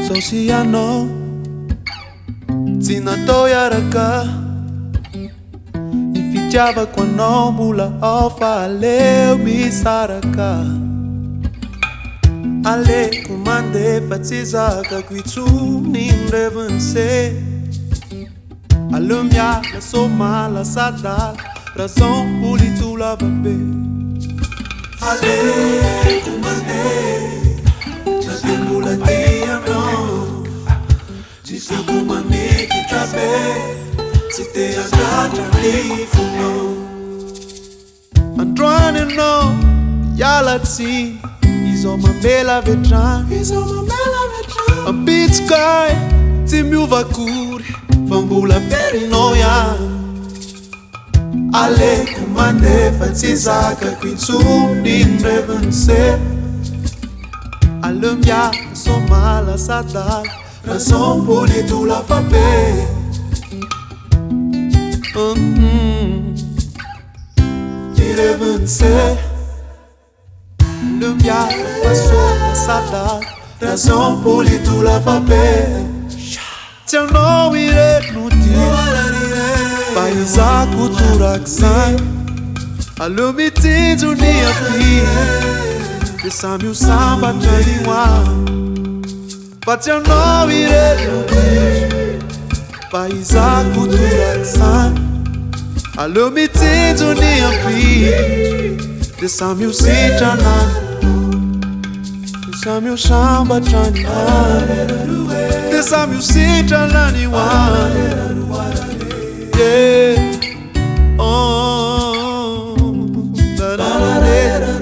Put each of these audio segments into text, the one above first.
Sosiano Zinatoyaraka Ifitiava quando mula ofa leu misaraka Ale kumande fatizaka kwitu nimrevense Alumia la soma la sadal Razão pulitu la vabe Ale kumande La temula dia no Disse kumande ki trabe Si te agata lifu no Androne no Yalati Izo mamela vetran A beat sky Timiu vakuri Vambula peri noia Ale kumande fatizaka kwitsu nimrevense Alumia soma la sadal Razão pulitu la vabe Irrevense Alumia soma la sadal Razão pulitu la vabe Tiang no ire nuti Paisa cultura ksan Alumiti dunia pi Desami o samba taniwa Tiang no ire nuti Paisa cultura ksan Alumiti dunia pi Desami o sitanan Desami o samba taniwa Desami o sitanan Yeah. Oh, da da da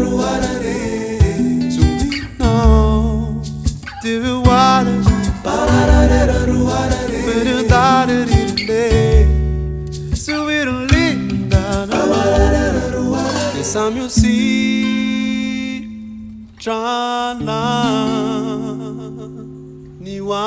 no, do you want it? So we don't live Desami o sitanan niwa